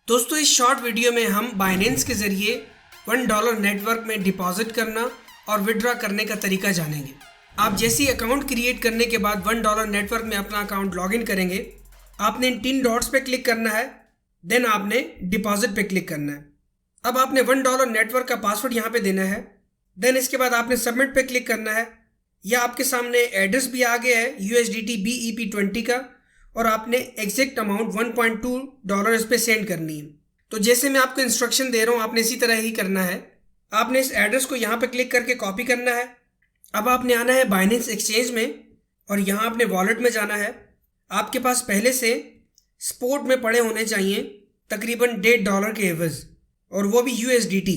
दोस्तों इस short video में हम बाइनेंस के ज़रिए $1 नेटवर्क में डिपॉजिट करना और विड्रॉ करने का तरीका जानेंगे। आप जैसे ही अकाउंट क्रिएट करने के बाद $1 नेटवर्क में अपना अकाउंट लॉगिन करेंगे, आपने इन 3 डॉट्स पे क्लिक करना है, देन आपने डिपॉजिट पे क्लिक करना है। अब आपने $1 नेटवर्क का पासवर्ड यहाँ पे देना है, देन इसके बाद आपने सबमिट पे क्लिक करना है। या आपके सामने एड्रेस भी आ गया है USDT BEP20 का, और आपने एग्जैक्ट अमाउंट $1.2 इस पे सेंड करनी है। तो जैसे मैं आपको इंस्ट्रक्शन दे रहा हूँ आपने इसी तरह ही करना है। आपने इस एड्रेस को यहाँ पे क्लिक करके कॉपी करना है। अब आपने आना है बाइनेंस एक्सचेंज में और यहाँ आपने वॉलेट में जाना है। आपके पास पहले से स्पोर्ट में पड़े होने चाहिए तकरीबन $1.5 के एवज, और वो भी USDT।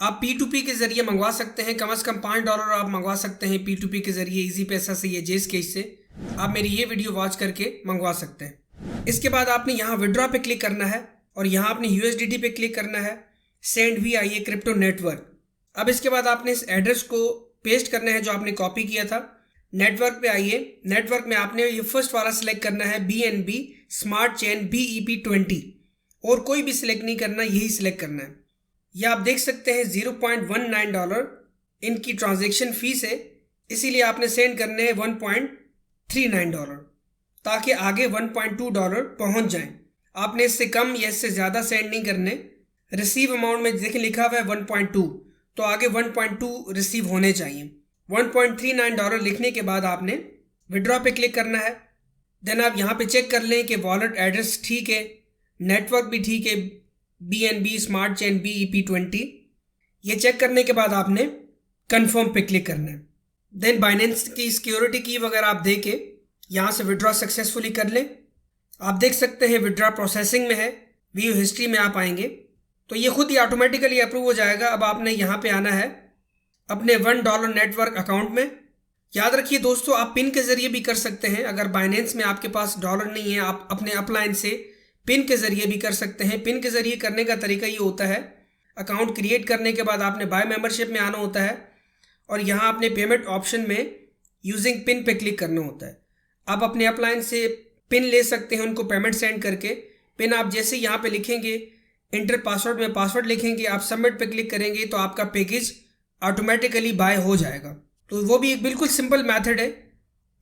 आप P2P के ज़रिए मंगवा सकते हैं, कम से कम $5 आप मंगवा सकते हैं P2P के ज़रिए, इजी पैसा से या जेस कैश से। आप मेरी ये वीडियो वॉच करके मंगवा सकते हैं। इसके बाद आपने यहाँ विड्रॉ पे क्लिक करना है और यहाँ आपने USDT पे क्लिक करना है, सेंड भी आइए क्रिप्टो नेटवर्क। अब इसके बाद आपने इस एड्रेस को पेस्ट करना है जो आपने कॉपी किया था। नेटवर्क पे आइए, नेटवर्क में आपने ये फर्स्ट वाला सिलेक्ट करना है BNB स्मार्ट चेन BEP20, और कोई भी सिलेक्ट नहीं करना, यही सिलेक्ट करना है। यह आप देख सकते हैं $0.19 इनकी ट्रांजैक्शन फीस है, इसीलिए आपने सेंड करने हैं $1.39 ताकि आगे $1.2 पहुंच जाएं। आपने इससे कम या इससे ज़्यादा सेंड नहीं करने। रिसीव अमाउंट में देखिए लिखा हुआ है 1.2, तो आगे 1.2 रिसीव होने चाहिए। $1.39 लिखने के बाद आपने विड्रॉ पे क्लिक करना है। देन आप यहाँ पे चेक कर लें कि वॉलेट एड्रेस ठीक है, नेटवर्क भी ठीक है, BNB स्मार्ट चेन BEP20। ये चेक करने के बाद आपने कन्फर्म पे क्लिक करना है। देन बाइनेंस की सिक्योरिटी की वगैरह आप दे के यहाँ से विड्रॉ सक्सेसफुली कर लें। आप देख सकते हैं विड्रॉ प्रोसेसिंग में है, व्यू हिस्ट्री में आप आएंगे तो ये खुद ही ऑटोमेटिकली अप्रूव हो जाएगा। अब आपने यहाँ पे आना है अपने $1 नेटवर्क अकाउंट में। याद रखिए दोस्तों, आप पिन के ज़रिए भी कर सकते हैं। अगर बाइनेंस में आपके पास डॉलर नहीं है, आप अपने अपलाइन से पिन के ज़रिए भी कर सकते हैं। पिन के ज़रिए करने का तरीका ये होता है, अकाउंट क्रिएट करने के बाद आपने बाय मेंबरशिप में आना होता है और यहाँ आपने पेमेंट ऑप्शन में यूजिंग पिन पे क्लिक करना होता है। आप अपने अपलाइन से पिन ले सकते हैं, उनको पेमेंट सेंड करके। पिन आप जैसे यहाँ पे लिखेंगे, इंटर पासवर्ड में पासवर्ड लिखेंगे, आप सबमिट पे क्लिक करेंगे तो आपका पैकेज ऑटोमेटिकली बाय हो जाएगा। तो वो भी एक बिल्कुल सिंपल मेथड है।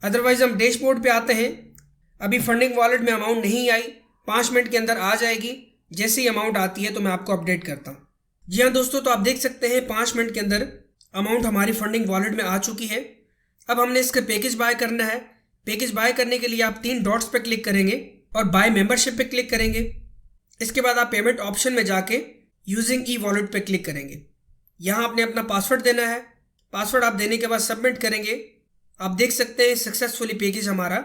अदरवाइज़ हम डैशबोर्ड पे आते हैं। अभी फंडिंग वॉलेट में अमाउंट नहीं आई, 5 मिनट के अंदर आ जाएगी। जैसे ही अमाउंट आती है तो मैं आपको अपडेट करता हूँ। जी हाँ दोस्तों, तो आप देख सकते हैं 5 मिनट के अंदर अमाउंट हमारी फंडिंग वॉलेट में आ चुकी है। अब हमने इसका पैकेज बाय करना है। पैकेज बाय करने के लिए आप 3 डॉट्स पे क्लिक करेंगे और बाय मेंबरशिप पे क्लिक करेंगे। इसके बाद आप पेमेंट ऑप्शन में जाके यूजिंग ई वॉलेट पे क्लिक करेंगे। यहाँ आपने अपना पासवर्ड देना है। पासवर्ड आप देने के बाद सबमिट करेंगे। आप देख सकते हैं सक्सेसफुली पैकेज हमारा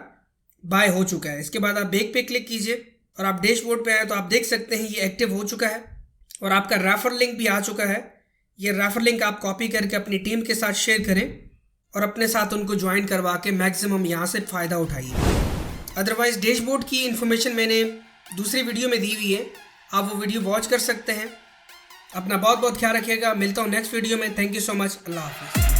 बाय हो चुका है। इसके बाद आप बैक पे क्लिक कीजिए और आप डैशबोर्ड पे आए तो आप देख सकते हैं ये एक्टिव हो चुका है और आपका रेफर लिंक भी आ चुका है। ये रेफर लिंक आप कॉपी करके अपनी टीम के साथ शेयर करें और अपने साथ उनको ज्वाइन करवा के मैक्सिमम यहाँ से फ़ायदा उठाइए। अदरवाइज़ डैशबोर्ड की इन्फॉर्मेशन मैंने दूसरी वीडियो में दी हुई है, आप वो वीडियो वॉच कर सकते हैं। अपना बहुत बहुत ख्याल रखिएगा। मिलता हूँ नेक्स्ट वीडियो में। Thank you so much. अल्लाह हाफ़िज़।